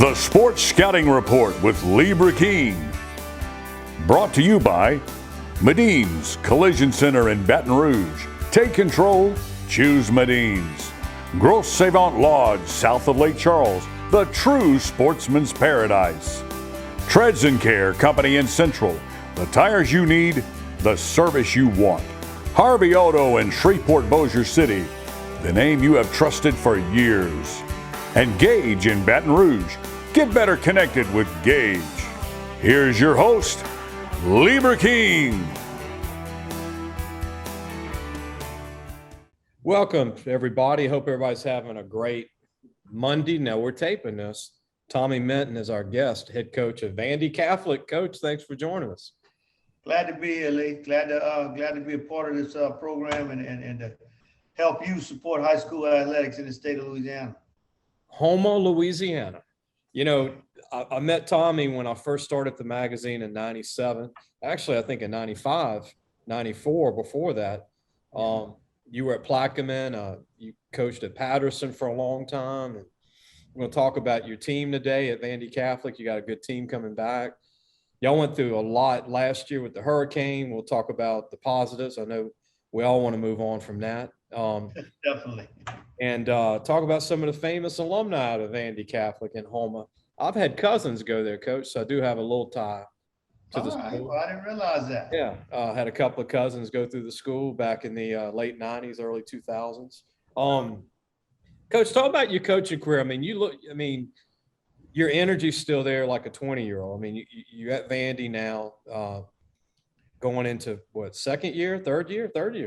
The Sports Scouting Report with Lee Brecheen. Brought to you by Medin's Collision Center in Baton Rouge. Take control, choose Medin's. Grosse Savant Lodge, south of Lake Charles, the true sportsman's paradise. Treads and Care Company in Central, the tires you need, the service you want. Harvey Auto in Shreveport, Bossier City, the name you have trusted for years. And Gage in Baton Rouge. Get better connected with Gage. Here's your host, Lee Brecheen. Welcome, everybody. Hope everybody's having a great Monday. Now, we're taping this. Tommy Minton is our guest, head coach of Vandebilt Catholic. Coach, thanks for joining us. Glad to be here, Lee. Glad to be a part of this program and to help you support high school athletics in the state of Louisiana. Houma, Louisiana. You know, I met Tommy when I first started the magazine in 97. Actually, I think in 95, 94 before that. You were at Plaquemine. You coached at Patterson for a long time. And we're going to talk about your team today at Vandebilt Catholic. You got a good team coming back. Y'all went through a lot last year with the hurricane. We'll talk about the positives. I know we all want to move on from that. Definitely. And talk about some of the famous alumni out of Vandebilt Catholic in Houma. I've had cousins go there, Coach, so I do have a little tie to the school. Well, I didn't realize that. Yeah, had a couple of cousins go through the school back in the late 90s, early 2000s. Coach, talk about your coaching career. I mean, your energy's still there like a 20-year-old. I mean, you're at Vandy now, going into what, third year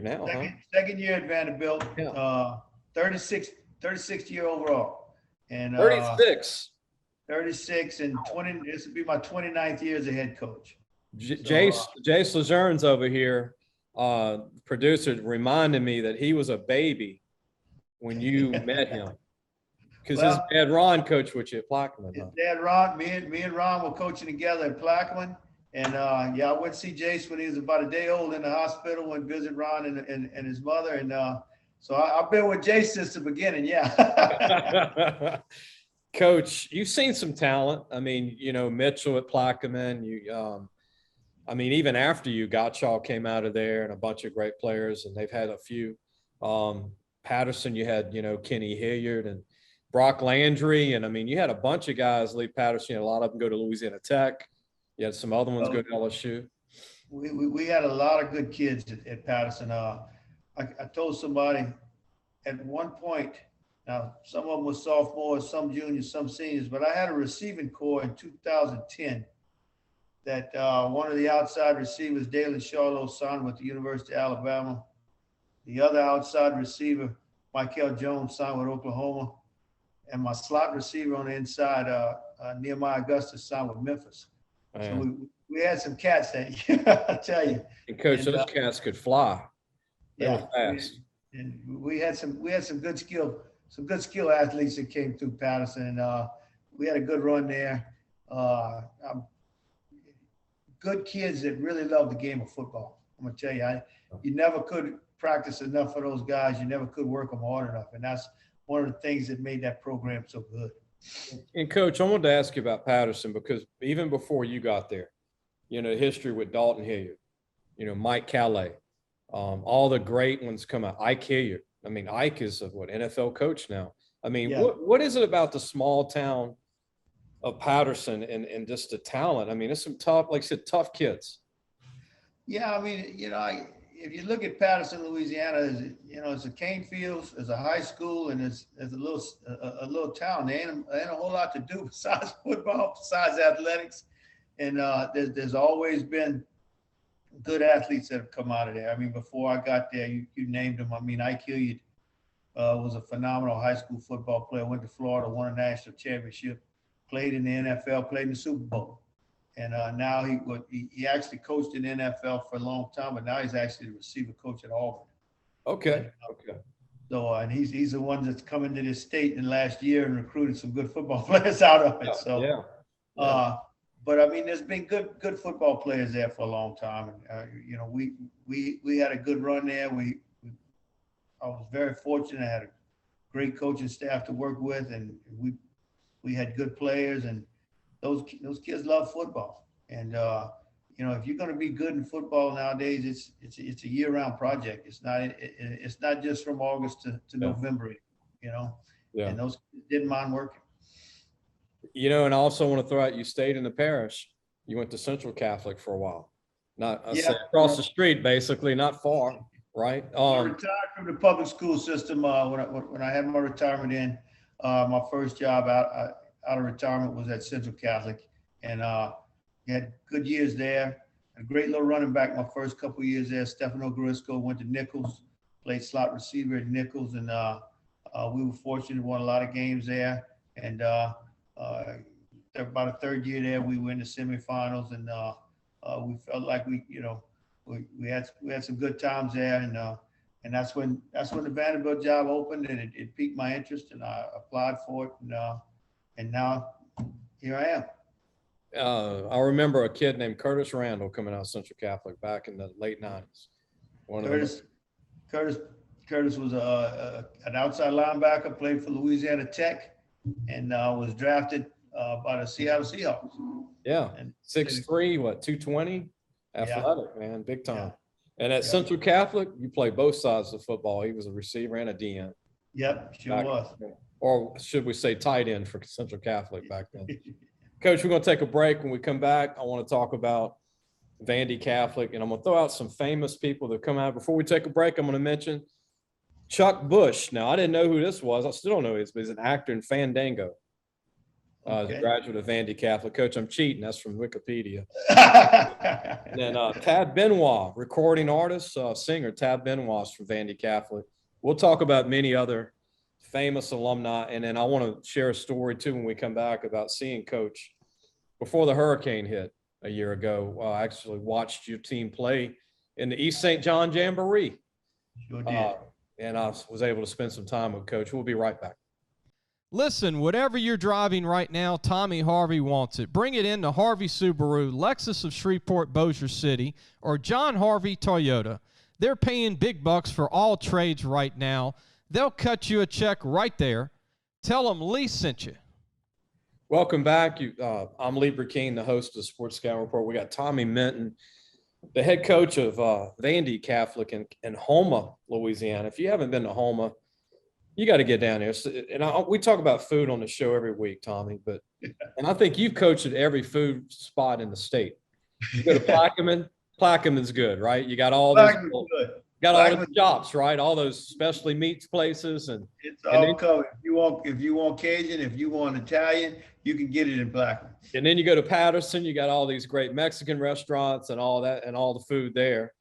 now, Second year at Vandebilt. Yeah. 36th year overall. And 36 and 20. This will be my 29th year as a head coach. Jace Lejeun's over here, producer, reminded me that he was a baby when you met him. Because his dad Ron coached with you at Plaquemine. His dad Ron, me and Ron were coaching together at Plaquemine. And I went to see Jace when he was about a day old in the hospital, went visit Ron and his mother. And so I've been with Jace since the beginning, yeah. Coach, you've seen some talent. I mean, you know, Mitchell at Plaquemine, even after you, Gottschall came out of there and a bunch of great players, and they've had a few. Patterson, you had, Kenny Hilliard and Brock Landry. And, you had a bunch of guys leave Patterson. A lot of them go to Louisiana Tech. You had some other ones go to LSU. We had a lot of good kids at Patterson. I told somebody at one point, now some of them were sophomores, some juniors, some seniors, but I had a receiving corps in 2010 that one of the outside receivers, Dalen Charlo, signed with the University of Alabama. The other outside receiver, Michael Jones, signed with Oklahoma. And my slot receiver on the inside, Nehemiah Augustus, signed with Memphis. So we had some cats that year, I tell you. And Coach, those cats could fly. They were fast. And we had some good skill athletes that came through Patterson, and we had a good run there. Good kids that really love the game of football. I'm gonna tell you, you never could practice enough for those guys. You never could work them hard enough, and that's one of the things that made that program so good. And Coach, I wanted to ask you about Patterson because even before you got there, history with Dalton Hilliard, Mike Calais, all the great ones come out. Ike Hilliard. Ike is a NFL coach now. What is it about the small town of Patterson and just the talent? It's some tough, like I said, tough kids. Yeah, if you look at Patterson, Louisiana, it's a cane fields, it's a high school, and it's a little town. There ain't a whole lot to do besides football, besides athletics, and there's always been good athletes that have come out of there. Before I got there, you named them. Ike Hilliard was a phenomenal high school football player. Went to Florida, won a national championship, played in the NFL, played in the Super Bowl. And now he actually coached in the NFL for a long time, but now he's actually the receiver coach at Auburn. Okay. So, and he's the one that's come into this state in the last year and recruited some good football players out of it. So, yeah. But there's been good football players there for a long time. And we had a good run there. I was very fortunate. I had a great coaching staff to work with, and We had good players, and those kids love football. And you know, if you're going to be good in football nowadays, it's a year-round project. It's not just from August to November, you know. Yeah. And those kids didn't mind working. You know, and I also want to throw out, you stayed in the parish. You went to Central Catholic for a while. Not across the street, basically, not far, right? I retired from the public school system when I had my retirement in. My first job out of retirement was at Central Catholic, and had good years there. A great little running back my first couple of years there. Stefano Garisco went to Nichols, played slot receiver at Nichols, and we were fortunate to win a lot of games there. And about a third year there, we went to semifinals, and we felt like we had some good times there, and that's when the Vandebilt job opened, and it piqued my interest, and I applied for it, and now here I am. I remember a kid named Curtis Randall coming out of Central Catholic back in the late 90s. Curtis was an outside linebacker, played for Louisiana Tech, and was drafted by the Seattle Seahawks. Yeah, and 6'3", 220, athletic, man, big time. Yeah. And at Central Catholic, you play both sides of football. He was a receiver and a DN. Yep, sure was. Or should we say tight end for Central Catholic back then. Coach, we're going to take a break. When we come back, I want to talk about Vandy Catholic, and I'm going to throw out some famous people that come out. Before we take a break, I'm going to mention Chuck Bush. Now, I didn't know who this was. I still don't know who he is, but he's an actor in Fandango. The graduate of Vandy Catholic. Coach, I'm cheating. That's from Wikipedia. And then Tab Benoit, recording artist, singer. Tab Benoit from Vandy Catholic. We'll talk about many other famous alumni, and then I want to share a story too when we come back about seeing Coach before the hurricane hit a year ago. I actually watched your team play in the East St. John Jamboree. Sure did. And I was able to spend some time with Coach. We'll be right back. Listen, whatever you're driving right now, Tommy Harvey wants it. Bring it in to Harvey Subaru, Lexus of Shreveport, Bossier City, or John Harvey Toyota. They're paying big bucks for all trades right now. They'll cut you a check right there. Tell them Lee sent you. Welcome back. I'm Lee Brecheen, the host of the Sports Scout Report. We got Tommy Minton, the head coach of Vandy Catholic in Houma, Louisiana. If you haven't been to Houma, you got to get down there. And we talk about food on the show every week, Tommy, and I think you've coached at every food spot in the state. You go to Plaquemine. Plaquemine's good, right? You got all those all the shops, right? All those specialty meats places, and it's all covered. If you want Cajun, if you want Italian, you can get it in Plaquemine. And then you go to Patterson, you got all these great Mexican restaurants and all that, and all the food there.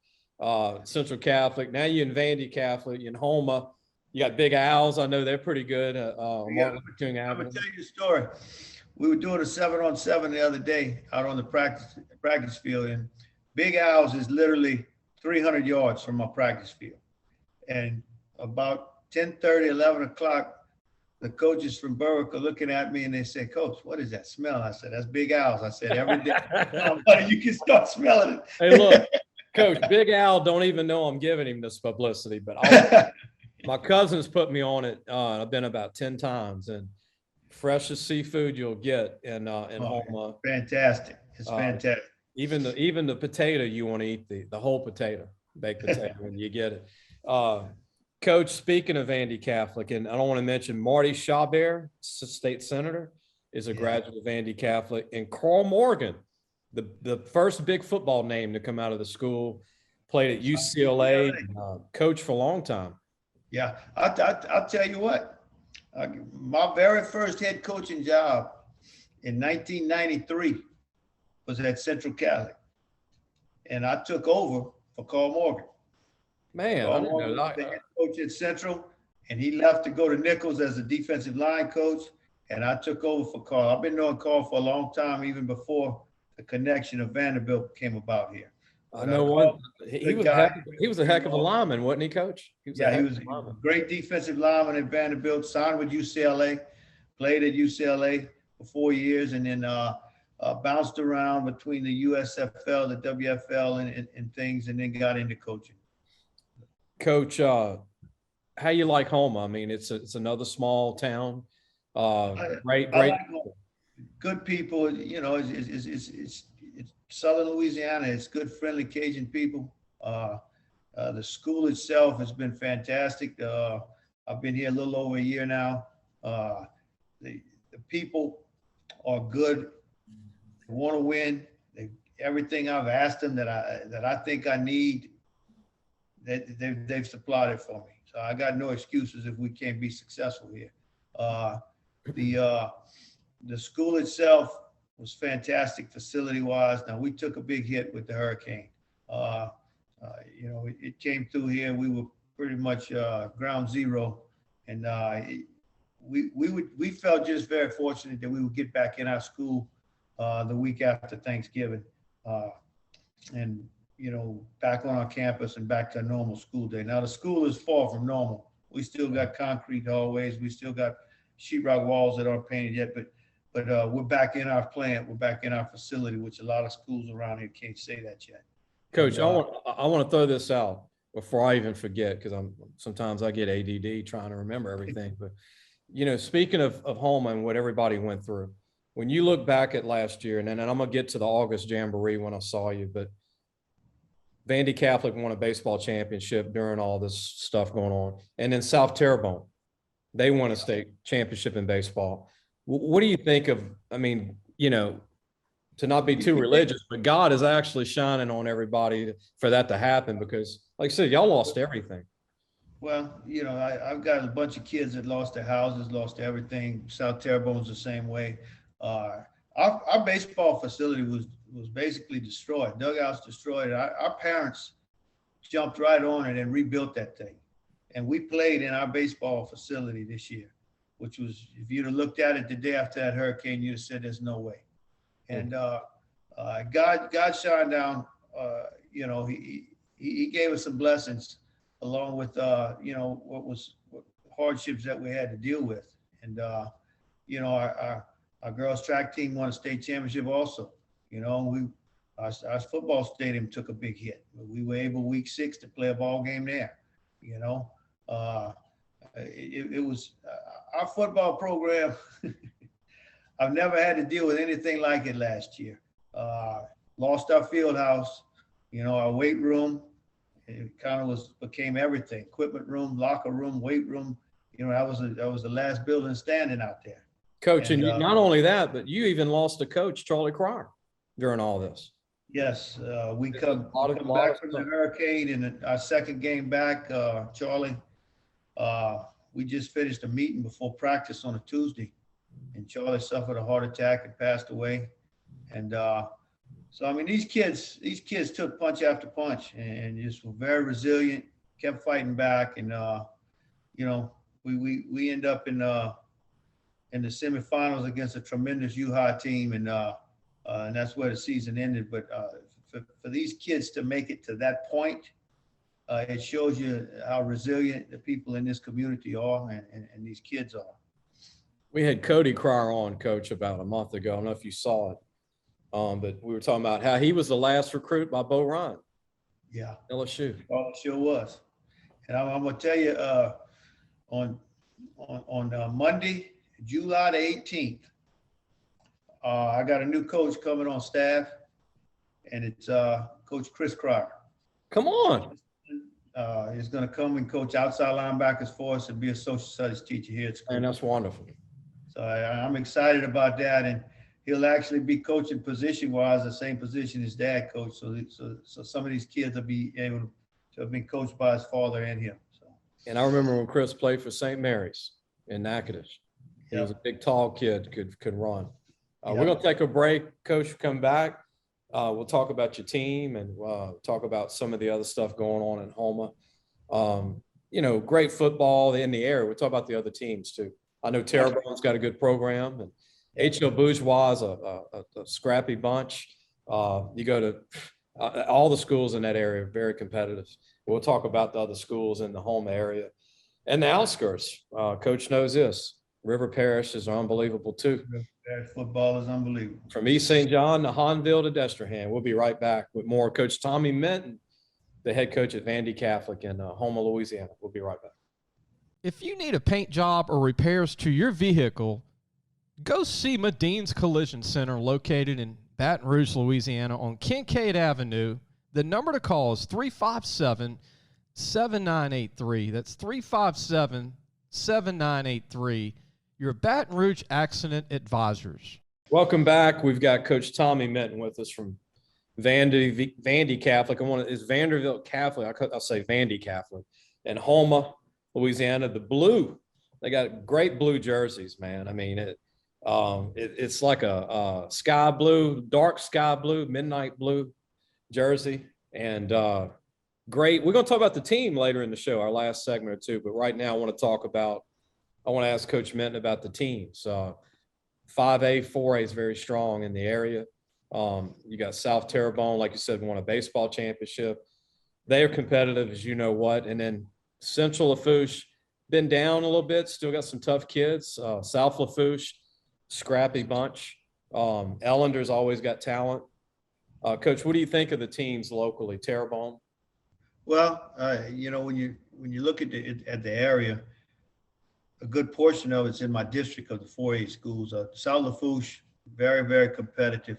Central Catholic. Now you're in Vandy Catholic, you're in Houma. You got Big Al's. I know they're pretty good. I'm gonna tell you a story. We were doing a 7-on-7 the other day out on the practice field, and Big Al's is literally 300 yards from my practice field. And about 10:30, 11 o'clock, the coaches from Berwick are looking at me and they say, "Coach, what is that smell?" I said, "That's Big Al's." I said, "Every day you can start smelling it." Hey, look, Coach, Big Al don't even know I'm giving him this publicity, but my cousins put me on it. I've been about 10 times, and freshest seafood you'll get in Houma. Fantastic. It's fantastic. Even the potato, you want to eat the whole potato, baked potato when you get it. Coach, speaking of Vandy Catholic, and I don't want to mention Marty Chabert, state senator, is a graduate of Vandy Catholic, and Carl Morgan, the first big football name to come out of the school, played at UCLA, coached for a long time. Yeah, I'll tell you what, my very first head coaching job in 1993 was at Central Catholic, and I took over for Carl Morgan. Man, Carl Morgan was the head coach at Central, and he left to go to Nichols as a defensive line coach, and I took over for Carl. I've been knowing Carl for a long time, even before the connection of Vanderbilt came about here. I know he was a heck of a lineman, wasn't he, Coach? He was a great defensive lineman at Vanderbilt, signed with UCLA, played at UCLA for 4 years, and then bounced around between the USFL, the WFL, and things, and then got into coaching. Coach, how you like Houma? I mean, it's another small town. Great. I like good people. You know, it's Southern Louisiana. It's good, friendly Cajun people. The school itself has been fantastic. I've been here a little over a year now. The people are good. They want to win. Everything I've asked them that I think I need, they've supplied it for me. So I got no excuses if we can't be successful here. The school itself was fantastic facility-wise. Now, we took a big hit with the hurricane. You know, it came through here. We were pretty much ground zero, and we felt just very fortunate that we would get back in our school the week after Thanksgiving, and you know, back on our campus and back to a normal school day. Now, the school is far from normal. We still got concrete hallways. We still got sheetrock walls that aren't painted yet, but we're back in our plant. We're back in our facility, which a lot of schools around here can't say that yet. Coach, I want to throw this out before I even forget, because sometimes I get ADD trying to remember everything. But you know, speaking of home and what everybody went through, when you look back at last year, and then I'm gonna get to the August Jamboree when I saw you, but Vandy Catholic won a baseball championship during all this stuff going on, and then South Terrebonne, they won a state championship in baseball. What do you think of? I mean, you know, to not be too religious, but God is actually shining on everybody for that to happen, because like I said, y'all lost everything. Well, you know, I've got a bunch of kids that lost their houses, lost everything. South Terrebonne's the same way. Our baseball facility was basically destroyed. Dugouts destroyed. Our parents jumped right on it and rebuilt that thing. And we played in our baseball facility this year, which was, if you'd have looked at it the day after that hurricane, you'd have said there's no way. And God shined down. You know, he gave us some blessings, along with you know, what hardships that we had to deal with. And you know, our girls track team won a state championship also. You know, our football stadium took a big hit. We were able week 6 to play a ball game there. You know, it was our football program. I've never had to deal with anything like it last year. Lost our field house, you know, our weight room. It kind of became everything: equipment room, locker room, weight room. You know, that was the last building standing out there. Coach, and not only that, but you even lost a coach, Charlie Cryer, during all this. Yes, we come back from the hurricane, and our second game back, Charlie. We just finished a meeting before practice on a Tuesday, and Charlie suffered a heart attack and passed away. And so, I mean, these kids took punch after punch and just were very resilient, kept fighting back, and you know, we end up in the semifinals against a tremendous U-High team, and that's where the season ended. But for these kids to make it to that point, it shows you how resilient the people in this community are, and these kids are. We had Cody Cryer on, Coach, about a month ago. I don't know if you saw it, but we were talking about how he was the last recruit by Bo Ryan. Yeah, LSU. Oh, it sure was. And I'm gonna tell you, on Monday, July the 18th, I got a new coach coming on staff, and it's Coach Chris Cryer. Come on. He's going to come and coach outside linebackers for us and be a social studies teacher here at school. And that's wonderful. So I'm excited about that, and he'll actually be coaching position-wise the same position his dad coached. So some of these kids will be able to have been coached by his father and him. So. And I remember when Chris played for St. Mary's in Natchitoches. He was a big, tall kid, could run. We're going to take a break. Coach, come back. We'll talk about your team, and talk about some of the other stuff going on in Houma. You know, great football in the area. We'll talk about the other teams too. I know Terrebonne's got a good program, and H.L. Bourgeois is a scrappy bunch. You go to all the schools in that area are very competitive. We'll talk about the other schools in the Houma area and the outskirts. Coach knows this. River Parish is unbelievable too. Football is unbelievable. From East St. John to Hahnville to Destrehan. We'll be right back with more. Coach Tommy Minton, the head coach at Vandy Catholic in Houma, Louisiana. We'll be right back. If you need a paint job or repairs to your vehicle, go see Medine's Collision Center located in Baton Rouge, Louisiana on Kincaid Avenue. The number to call is 357-7983. That's 357-7983. Your Baton Rouge Accident Advisors. Welcome back. We've got Coach Tommy Minton with us from Vandy Catholic. It's Vanderbilt Catholic. I'll say Vandy Catholic. And Houma, Louisiana. The blue, they got great blue jerseys, man. I mean, it's like a sky blue, dark sky blue, midnight blue jersey. And great. We're going to talk about the team later in the show, our last segment or two. But right now, I want to ask Coach Minton about the teams. 5A, 4A is very strong in the area. You got South Terrebonne, like you said, won a baseball championship. They are competitive, as you know what. And then Central Lafourche, been down a little bit, still got some tough kids. South Lafourche, scrappy bunch. Ellender's always got talent. Coach, what do you think of the teams locally, Terrebonne? Well, when you look at the area, a good portion of it's in my district of the 4A schools. South Lafourche, very, very competitive.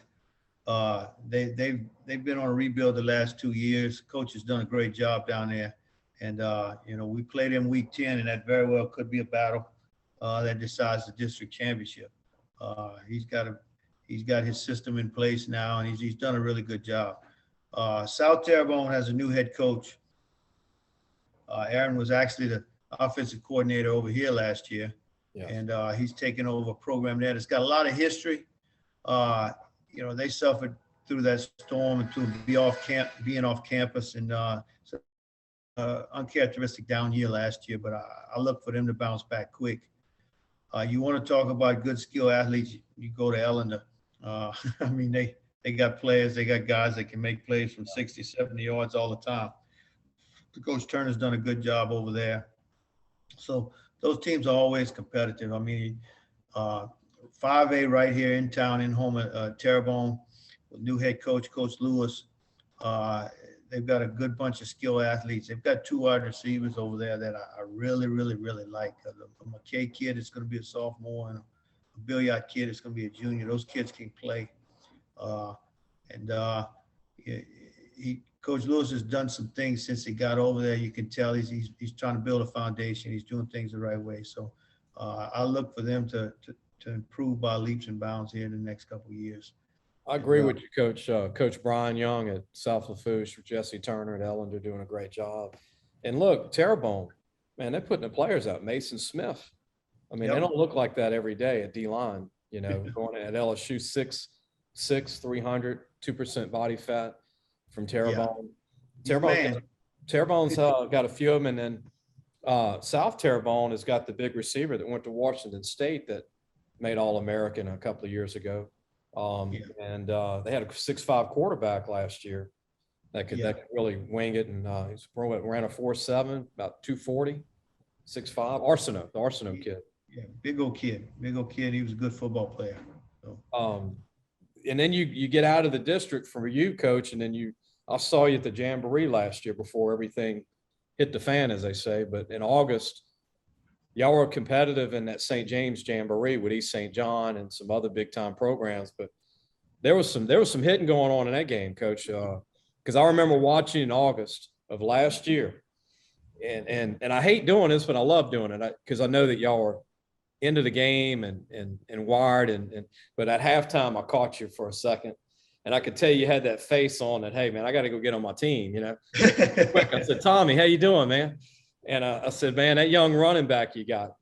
They've been on a rebuild the last 2 years. Coach has done a great job down there. And, we played in week 10, and that very well could be a battle that decides the district championship. He's got his system in place now, and he's done a really good job. South Terrebonne has a new head coach. Aaron was actually the offensive coordinator over here last year. Yeah. And he's taken over a program there that's got a lot of history. They suffered through that storm and to being off campus, and uncharacteristic down year last year, but I look for them to bounce back quick. You want to talk about good skill athletes, you go to Ellender. I mean, they got players, they got guys that can make plays from 60, 70 yards all the time. Coach Turner's done a good job over there. So those teams are always competitive. I mean, 5A right here in town in Houma, Terrebonne, with new head coach, Coach Lewis. They've got a good bunch of skill athletes. They've got 2 wide receivers over there that I really, really, really like. A McKay kid is going to be a sophomore, and a Billiard kid is going to be a junior. Those kids can play. Coach Lewis has done some things since he got over there. You can tell he's trying to build a foundation. He's doing things the right way. So I look for them to improve by leaps and bounds here in the next couple of years. I agree with you, Coach. Coach Brian Young at South Lafourche, Jesse Turner at Ellender doing a great job. And look, Terrebonne, man, they're putting the players out. Mason Smith. I mean, They don't look like that every day at D-line, going at LSU 6'6", 300, 2% body fat from Terrebonne. Yeah. Terrebonne's got a few of them, and then South Terrebonne has got the big receiver that went to Washington State that made All-American a couple of years ago. And they had a 6'5" quarterback last year that could really wing it, and he ran a 4.7, about 240, 6'5". The Arsenault kid. Yeah, big old kid. He was a good football player. So. And then you get out of the district for you, Coach, and then I saw you at the Jamboree last year before everything hit the fan, as they say. But in August, y'all were competitive in that St. James Jamboree with East St. John and some other big time programs. But there was some hitting going on in that game, Coach. Because I remember watching in August of last year, and I hate doing this, but I love doing it because I know that y'all are into the game and wired. But at halftime, I caught you for a second. And I could tell you had that face on that, hey, man, I got to go get on my team, Quick, I said, Tommy, how you doing, man? And I said, man, that young running back you got,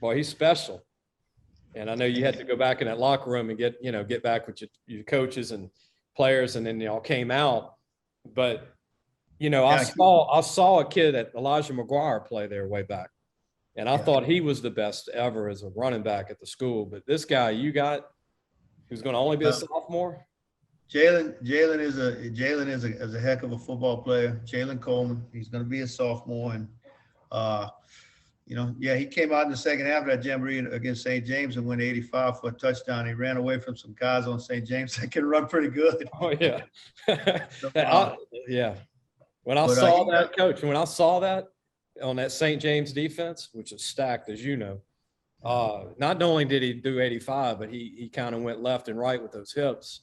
boy, he's special. And I know you had to go back in that locker room and get back with your coaches and players, and then y'all came out. But, I saw a kid that Elijah McGuire play there way back. And I thought he was the best ever as a running back at the school. But this guy you got, who's going to only be a sophomore? Jaylen is a heck of a football player. Jaylen Coleman, he's going to be a sophomore, and he came out in the second half of that Jamboree against St. James and went 85 for a touchdown. He ran away from some guys on St. James that can run pretty good. Oh yeah, yeah. When I saw that, on that St. James defense, which is stacked, as you know. Not only did he do 85, but he kind of went left and right with those hips.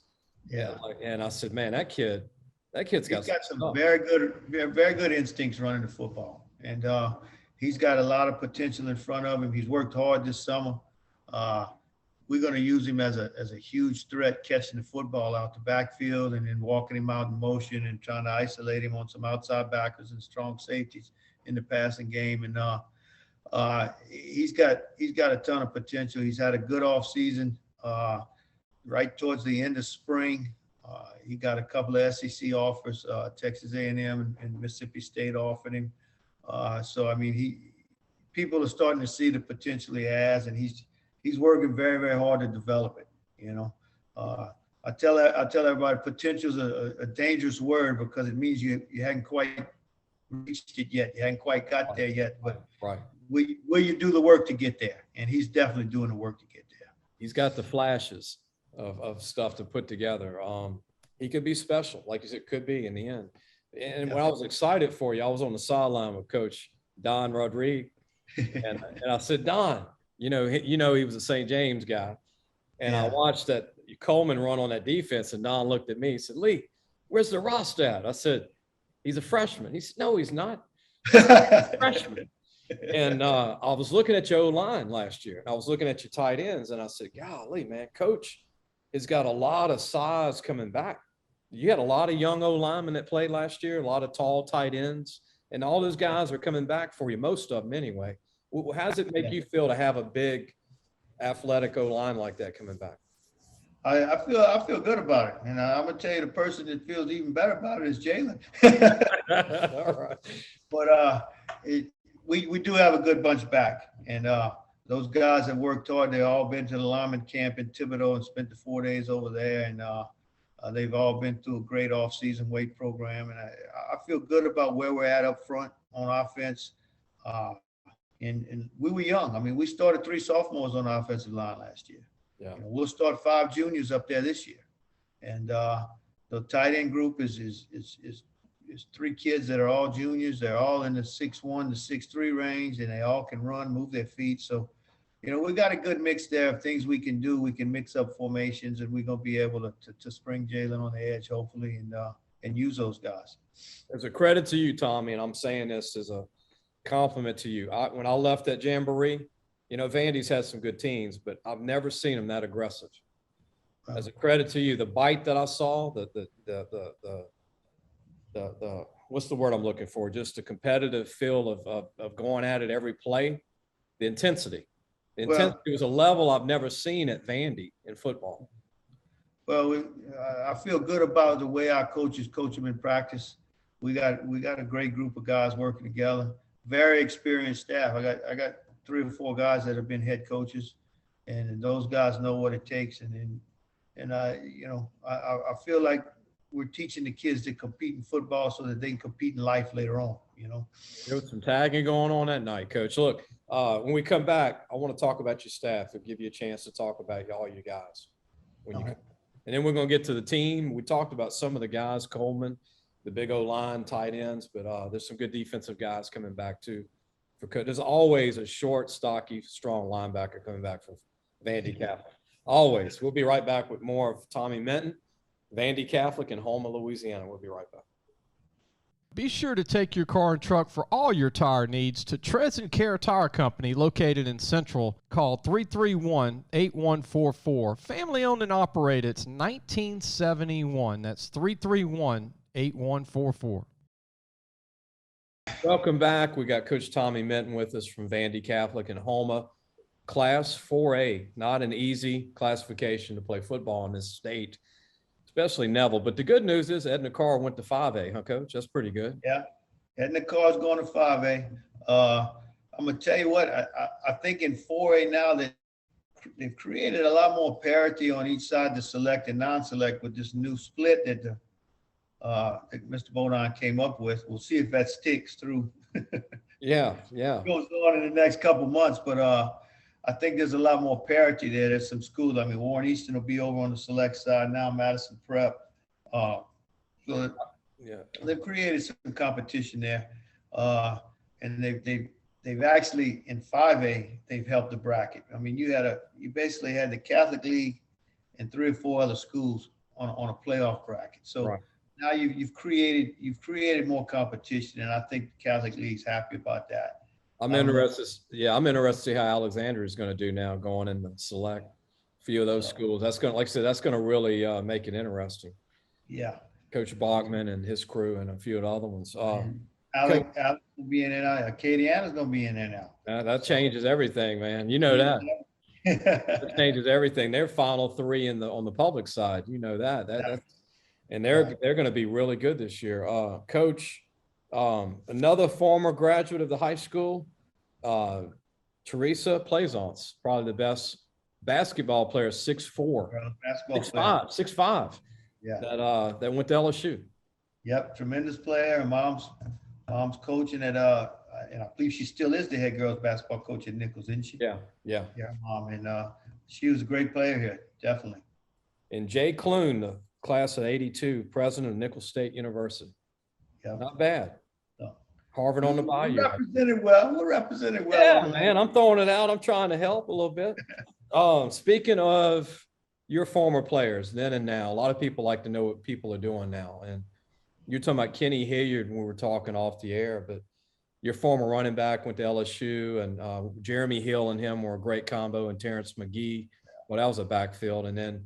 Yeah. And I said, man, that kid's He's got some very good instincts running the football. And he's got a lot of potential in front of him. He's worked hard this summer. We're going to use him as a huge threat, catching the football out the backfield and then walking him out in motion and trying to isolate him on some outside backers and strong safeties in the passing game. And he's got a ton of potential. He's had a good off season. Right towards the end of spring, he got a couple of SEC offers. Texas A&M and Mississippi State offered him. So I mean, people are starting to see the potential he has, and he's working very, very hard to develop it. You know, I tell everybody, potential is a dangerous word because it means you hadn't quite reached it yet. You hadn't quite got there yet, but right. Will you do the work to get there? And he's definitely doing the work to get there. He's got the flashes of stuff to put together. He could be special, like you said, could be in the end. And when I was excited for you, I was on the sideline with Coach Don Rodriguez, and I said, Don, you know he was a St. James guy, and I watched that Coleman run on that defense, and Don looked at me and said, Lee, where's the roster at? I said, he's a freshman. He said, no, he's not. He's a freshman. And I was looking at your O-line last year, and I was looking at your tight ends, and I said, golly, man, Coach has got a lot of size coming back. You had a lot of young O-linemen that played last year, a lot of tall tight ends, and all those guys are coming back for you, most of them anyway. How does it make you feel to have a big athletic O-line like that coming back? I feel good about it. And I'm going to tell you, the person that feels even better about it is Jaylen. All right. But we do have a good bunch back. And those guys have worked hard. They've all been to the lineman camp in Thibodeau and spent the 4 days over there. And they've all been through a great off-season weight program. And I feel good about where we're at up front on offense. And we were young. I mean, we started 3 sophomores on the offensive line last year. Yeah. You know, we'll start 5 juniors up there this year. And the tight end group is 3 kids that are all juniors. They're all in the 6'1" to 6'3" range, and they all can run, move their feet. So, you know, we got a good mix there of things we can do. We can mix up formations, and we're going to be able to spring Jaylen on the edge, hopefully, and use those guys. As a credit to you, Tommy, and I'm saying this as a compliment to you. When I left that Jamboree, you know, Vandy's had some good teams, but I've never seen them that aggressive. As a credit to you, the bite that I saw, the what's the word I'm looking for? Just the competitive feel of going at it every play, the intensity. The intensity was a level I've never seen at Vandy in football. Well, I feel good about the way our coaches coach them in practice. We got a great group of guys working together. Very experienced staff. I got 3 or 4 guys that have been head coaches, and those guys know what it takes. And I feel like we're teaching the kids to compete in football so that they can compete in life later on. You know, there was some tagging going on that night, Coach. Look, when we come back, I want to talk about your staff and give you a chance to talk about all you guys. And then we're going to get to the team. We talked about some of the guys, Coleman, the big O-line, tight ends, but there's some good defensive guys coming back too. There's always a short, stocky, strong linebacker coming back from Vandy Catholic. Always. We'll be right back with more of Tommy Minton, Vandy Catholic in Houma, Louisiana. We'll be right back. Be sure to take your car and truck for all your tire needs to Trez & Care Tire Company located in Central. Call 331-8144. Family owned and operated. It's 1971. That's 331-8144. Welcome back. We got Coach Tommy Minton with us from Vandy Catholic in Houma. Class 4A, not an easy classification to play football in this state, especially Neville. But the good news is Edna Carr went to 5A, huh, Coach? That's pretty good. Yeah, Edna Carr's going to 5A. I'm going to tell you what, I think in 4A now that they've created a lot more parity on each side, the select and non-select, with this new split that Mr. Bodine came up with. We'll see if that sticks through. Yeah. Goes on in the next couple months, but I think there's a lot more parity there. There's some schools. I mean, Warren Easton will be over on the select side now, Madison Prep. So they've created some competition there. and they've actually in 5A they've helped the bracket. I mean, you basically had the Catholic League and 3 or 4 other schools on a playoff bracket. So Right. now you've created more competition, and I think the Catholic League's happy about that. I'm interested. Yeah, I'm interested to see how Alexandria is going to do now, going in the select few of those schools. That's going to, like I said, that's going to really make it interesting. Yeah. Coach Bachman and his crew and a few of the other ones. Alex will be in and out. Acadiana's going to be in and out. That changes everything, man. You know that. It changes everything. They're final 3 on the public side. You know that. And they're going to be really good this year. Coach, another former graduate of the high school, Teresa Plaisance, probably the best basketball player, 6'4", 6'5". Yeah. That went to LSU. Yep, tremendous player. And mom's coaching at and I believe she still is the head girls basketball coach at Nichols, isn't she? Yeah. Yeah, mom, and she was a great player here, definitely. And Jay Clune, the class of '82, president of Nichols State University. Yeah, Not bad. No. Harvard on the Bayou. We're represented well. Yeah, man, I'm throwing it out. I'm trying to help a little bit. Speaking of your former players, then and now, a lot of people like to know what people are doing now. And you're talking about Kenny Hilliard when we were talking off the air, but your former running back went to LSU, and Jeremy Hill and him were a great combo, and Terrence McGee. Well, that was a backfield. And then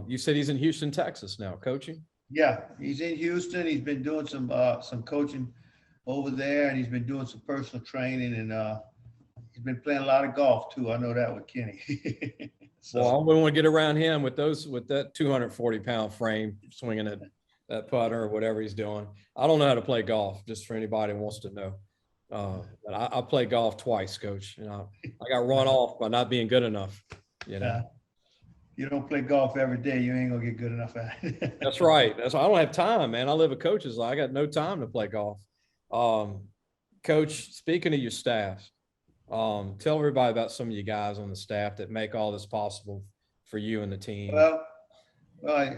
you said he's in Houston, Texas now, coaching? Yeah, he's in Houston. He's been doing some coaching over there, and he's been doing some personal training, and he's been playing a lot of golf too. I know that with Kenny. So, well, I wouldn't want to get around him with that 240-pound frame swinging that putter or whatever he's doing. I don't know how to play golf, just for anybody who wants to know. But I played golf twice, Coach. I got run off by not being good enough. You don't play golf every day, you ain't gonna get good enough at it. That's right. I don't have time, man. I live a coach's life. I got no time to play golf. Coach, speaking of your staff, tell everybody about some of you guys on the staff that make all this possible for you and the team. Well,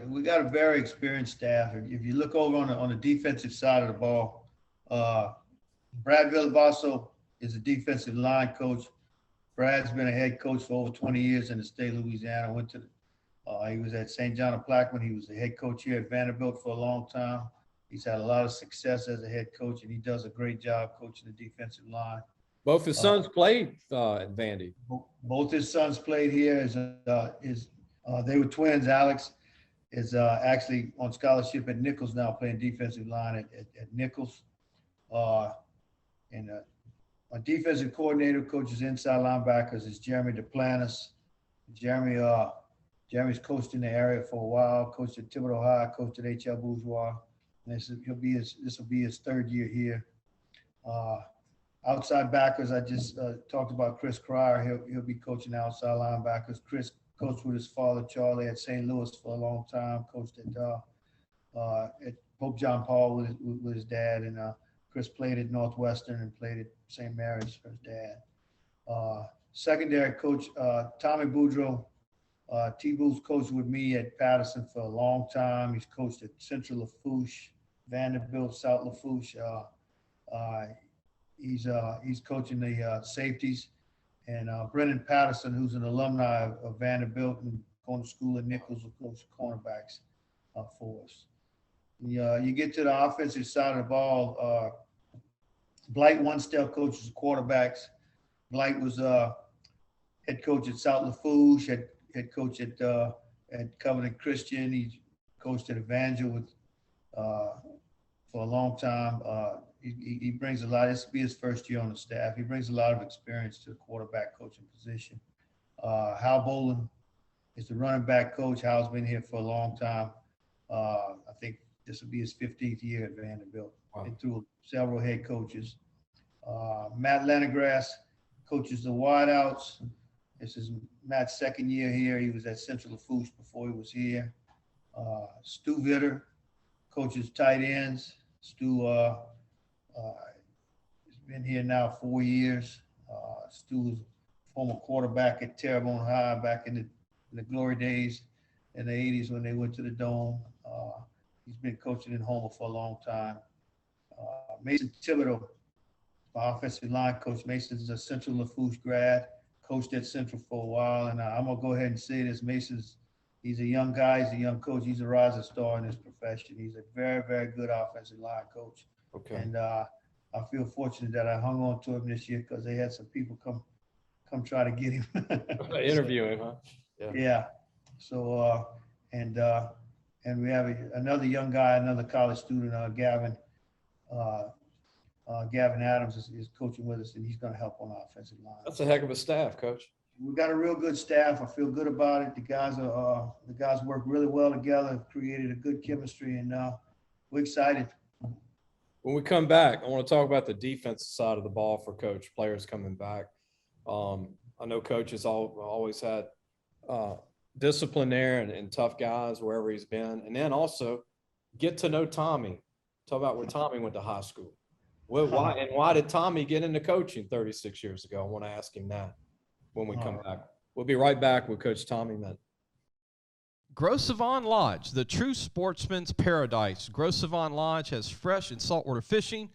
we got a very experienced staff. If you look over on the defensive side of the ball, Brad Villavasso is a defensive line coach. Brad's been a head coach for over 20 years in the state of Louisiana. He was at St. John of Plaquemine. He was the head coach here at Vandebilt for a long time. He's had a lot of success as a head coach, and he does a great job coaching the defensive line. Both his sons played at Vandy. Both his sons played here. They were twins. Alex is actually on scholarship at Nichols now, playing defensive line at Nichols. And our defensive coordinator coaches inside linebackers is Jeremy Duplantis. Jeremy's coached in the area for a while, coached at Thibodeau High, coached at H.L. Bourgeois. And this will be his 3rd year here. Outside backers, I just talked about Chris Cryer. He'll be coaching outside linebackers. Chris coached with his father, Charlie, at St. Louis for a long time, coached at Pope John Paul with his dad, and Chris played at Northwestern and played at St. Mary's for his dad. Secondary coach, Tommy Boudreau. T-Boo's coached with me at Patterson for a long time. He's coached at Central Lafourche, Vandebilt, South Lafourche. He's coaching the safeties. And Brendan Patterson, who's an alumni of Vanderbilt and going to school at Nichols, will coach cornerbacks for us. You get to the offensive side of the ball, Blight One-Step coaches the quarterbacks. Blight was head coach at South Lafourche, head coach at Covenant Christian. He coached at Evangel for a long time. He brings a lot. This will be his 1st year on the staff. He brings a lot of experience to the quarterback coaching position. Hal Boland is the running back coach. Hal's been here for a long time. I think this will be his 15th year at Vanderbilt. Wow. Been through several head coaches. Matt Lennegrass coaches the wideouts. This is Matt's 2nd year here. He was at Central Lafourche before he was here. Stu Vitter coaches tight ends. Stu has been here now 4 years. Stu was former quarterback at Terrebonne High back in the glory days in the 80s when they went to the Dome. He's been coaching in Homer for a long time. Mason Thibodeau my offensive line coach. Mason's a Central Lafourche grad, coached at Central for a while. And I'm going to go ahead and say this. He's a young guy. He's a young coach. He's a rising star in his profession. He's a very, very good offensive line coach. Okay. And I feel fortunate that I hung on to him this year because they had some people come try to get him. Interview him, huh? Yeah. So, and we have another young guy, another college student, Gavin Adams is coaching with us, and he's going to help on the offensive line. That's a heck of a staff, Coach. We've got a real good staff. I feel good about it. The guys work really well together, have created a good chemistry, and we're excited. When we come back, I want to talk about the defensive side of the ball for Coach, players coming back. I know Coach has always had discipline there and tough guys wherever he's been. And then also get to know Tommy. Talk about where Tommy went to high school. Why did Tommy get into coaching 36 years ago? I want to ask him that when we come back. We'll be right back with Coach Tommy Minton. Gros Savon Lodge, the true sportsman's paradise. Gros Savon Lodge has fresh and saltwater fishing,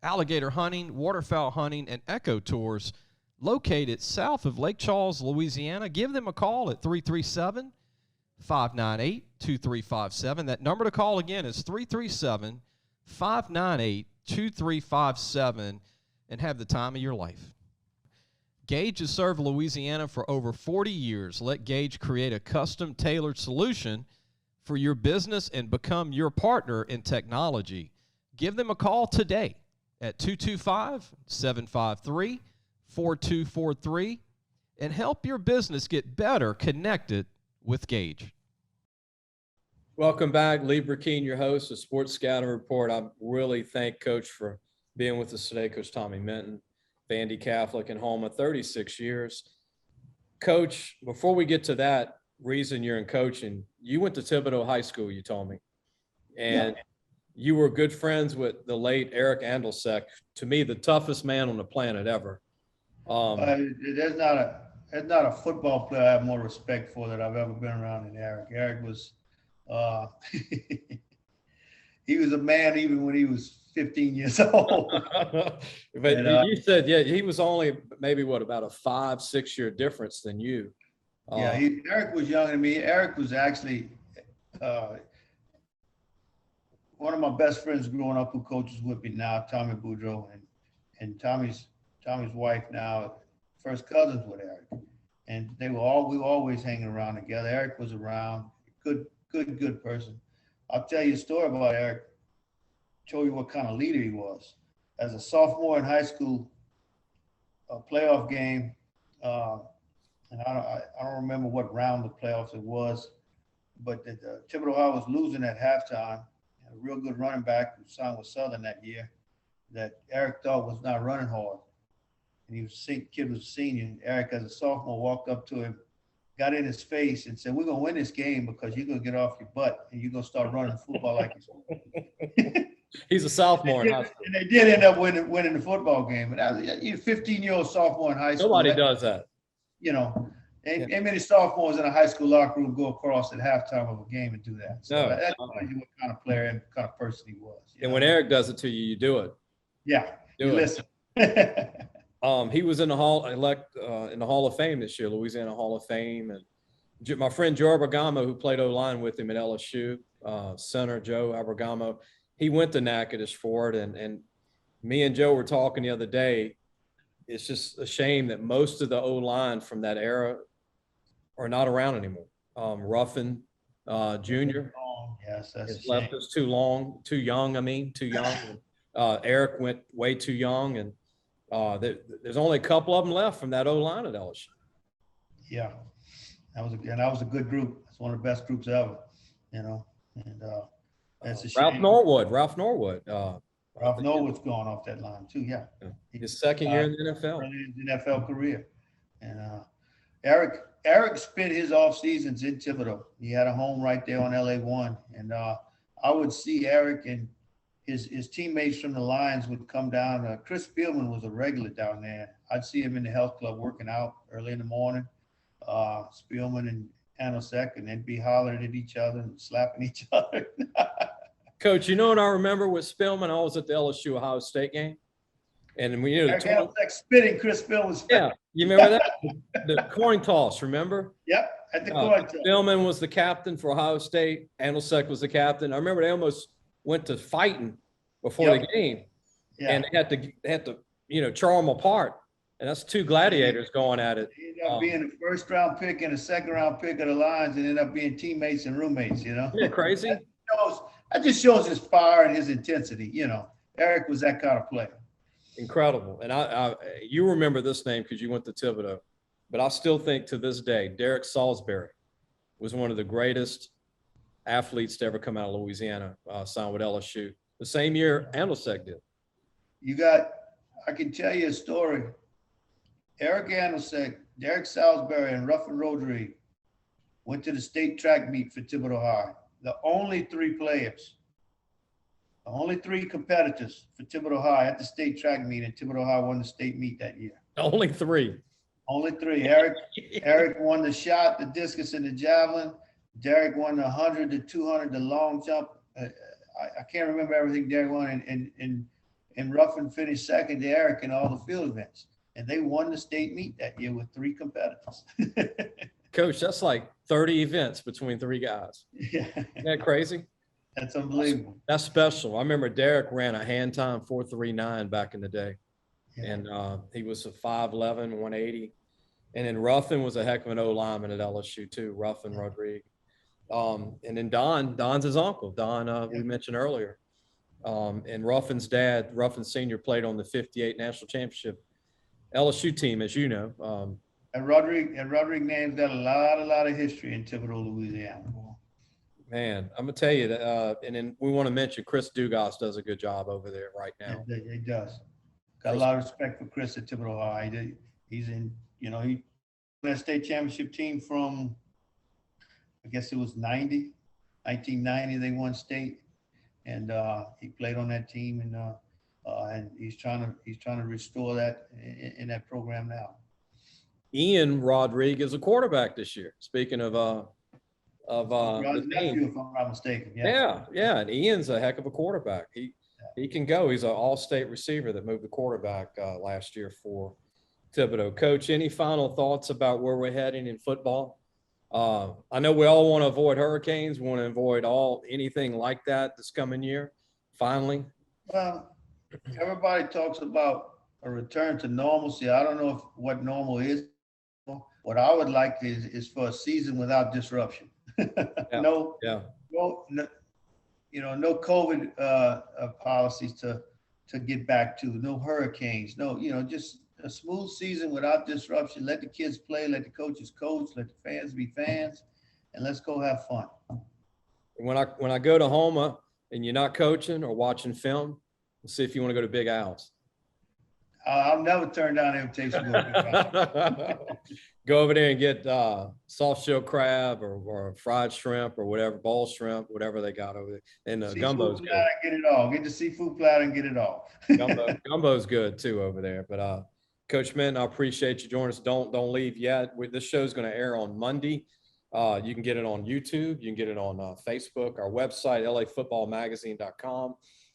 alligator hunting, waterfowl hunting, and eco tours located south of Lake Charles, Louisiana. Give them a call at 337-598-2357. That number to call again is 337-598-2357, and have the time of your life. Gage has served Louisiana for over 40 years. Let Gage create a custom-tailored solution for your business and become your partner in technology. Give them a call today at 225-753-4243 and help your business get better connected with Gage. Welcome back. Lee Brecheen, your host of Sports Scouting Report. I really thank Coach for being with us today, Coach Tommy Minton. Vandebilt Catholic in Houma, 36 years. Coach, before we get to that reason you're in coaching, you went to Thibodeau High School, you told me. And you were good friends with the late Eric Andelsek, to me, the toughest man on the planet ever. There's not a football player I have more respect for that I've ever been around than Eric. Eric was he was a man even when he was 15 years old. But you said, he was only maybe about a 5-6 year difference than you. Eric was younger than me. Eric was actually one of my best friends growing up who coaches with me now, Tommy Boudreau, and Tommy's wife now, first cousins with Eric. And we were always hanging around together. Eric was around, good person. I'll tell you a story about Eric. Show you what kind of leader he was. As a sophomore in high school, a playoff game, and I don't remember what round of playoffs it was, but Thibodeau High was losing at halftime. A real good running back who signed with Southern that year that Eric thought was not running hard. And kid was a senior. Eric, as a sophomore, walked up to him, got in his face and said, "We're going to win this game because you're going to get off your butt and you're going to start running football like you're supposed to." He's a sophomore in high school. And they did end up winning the football game. But as a 15-year-old sophomore in high school. Nobody does that. You know, ain't many sophomores in a high school locker room go across at halftime of a game and do that. So that's what kind of player and kind of person he was. And when Eric does it to you, you do it. Yeah, you listen. He was in the Hall of Fame this year, Louisiana Hall of Fame, and my friend Joe Abergamo, who played O-line with him at LSU, center Joe Abergamo, he went to Natchitoches for it, and me and Joe were talking the other day. It's just a shame that most of the O-line from that era are not around anymore. Ruffin Jr. Yes, that's left us too young. Eric went way too young, and there's only a couple of them left from that O-line at LSU. Yeah, that was a good group. It's one of the best groups ever, you know. And that's a shame. Ralph Norwood. Ralph Norwood's gone off that line too. Yeah, his second year in the NFL. Early in his NFL career, and Eric spent his off seasons in Thibodeau. He had a home right there on LA1, and I would see Eric and his teammates from the Lions would come down. Chris Spielman was a regular down there. I'd see him in the health club working out early in the morning. Spielman and Andelsek, and they'd be hollering at each other and slapping each other. Coach, you know what I remember with Spielman? I was at the LSU Ohio State game. And we, you know, Eric Handel's spitting Chris Philman's face. yeah, you remember that? The coin toss, remember? Yep, at the coin toss. Philman was the captain for Ohio State. Handel's was the captain. I remember they almost went to fighting before the game, and they had to, you know, char them apart. And that's two gladiators going at it. He ended up being a first-round pick and a second-round pick of the Lions, and ended up being teammates and roommates. You know, isn't it crazy? That just shows his fire and his intensity. You know, Eric was that kind of player. Incredible. And you remember this name because you went to Thibodeau, but I still think to this day, Derek Salisbury was one of the greatest athletes to ever come out of Louisiana, signed with LSU the same year Andelsek did. I can tell you a story. Eric Andelsek, Derek Salisbury, and Ruffin Rodrigue went to the state track meet for Thibodeau High. The only three competitors for Thibodeau High at the state track meet, and Thibodeau High won the state meet that year. Only three. Only three. Eric won the shot, the discus, and the javelin. Derek won the 100, the 200, the long jump. I can't remember everything Derek won, and Ruffin finished second to Eric in all the field events. And they won the state meet that year with three competitors. Coach, that's like 30 events between three guys. Yeah. Isn't that crazy? That's unbelievable. That's special. I remember Derek ran a hand time 4.39 back in the day. Yeah. And he was a 5'11", 180. And then Ruffin was a heck of an O-lineman at LSU too, Ruffin Rodrigue. And then Don's his uncle. Don, we mentioned earlier. And Ruffin's dad, Ruffin Sr., played on the 58 national championship LSU team, as you know. And Rodrigue name's got a lot of history in Thibodeau, Louisiana. Man, I'm gonna tell you that, and then we want to mention Chris Dugas does a good job over there right now. He does. Got a lot of respect for Chris at Thibodeau High. He's in, you know, he that state championship team from, I guess it was 1990. They won state, and he played on that team, and he's trying to restore that in that program now. Ian Rodrigue is a quarterback this year. Speaking of the nephew, if I'm not mistaken. Yeah. And Ian's a heck of a quarterback. He can go. He's an all-state receiver that moved the quarterback last year for Thibodeau. Coach, any final thoughts about where we're heading in football? I know we all want to avoid hurricanes. We want to avoid anything like that this coming year. Finally. Well, everybody talks about a return to normalcy. I don't know what normal is. What I would like is for a season without disruption. No COVID policies to get back to, no hurricanes, just a smooth season without disruption. Let the kids play, let the coaches coach, let the fans be fans, and let's go have fun. When I go to Homa and you're not coaching or watching film, let's see if you want to go to Big Al's. I'll never turn down an invitation. Go over there and get soft shell crab or fried shrimp or whatever, bowl shrimp, whatever they got over there. And gumbo's good. Get it all. Get the seafood platter and get it all. Gumbo's good too over there. But Coach Minton, I appreciate you joining us. Don't leave yet. This show's going to air on Monday. You can get it on YouTube. You can get it on Facebook, our website, lafootballmagazine.com.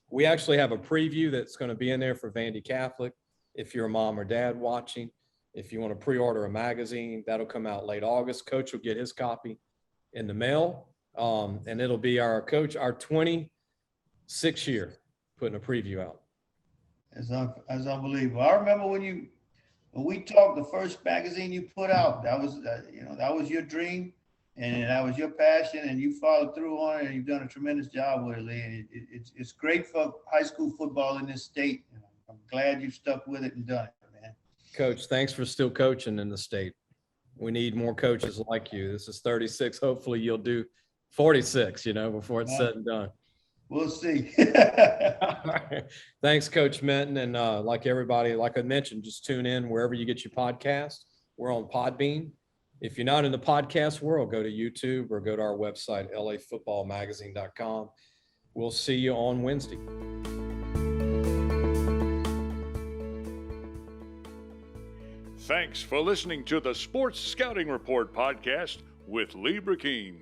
We actually have a preview that's going to be in there for Vandebilt Catholic. If you're a mom or dad watching, if you want to pre-order a magazine, that'll come out late August. Coach will get his copy in the mail, and it'll be our 26th year putting a preview out. That's unbelievable. I remember when we talked, the first magazine you put out, that was your dream, and that was your passion, and you followed through on it, and you've done a tremendous job with it, Lee. And it's great for high school football in this state. I'm glad you've stuck with it and done it, man. Coach, thanks for still coaching in the state. We need more coaches like you. This is 36. Hopefully you'll do 46, before it's said and done. We'll see. Thanks, Coach Minton. And like everybody, like I mentioned, just tune in wherever you get your podcast. We're on Podbean. If you're not in the podcast world, go to YouTube or go to our website, lafootballmagazine.com. We'll see you on Wednesday. Thanks for listening to the Sports Scouting Report podcast with Lee Brecheen.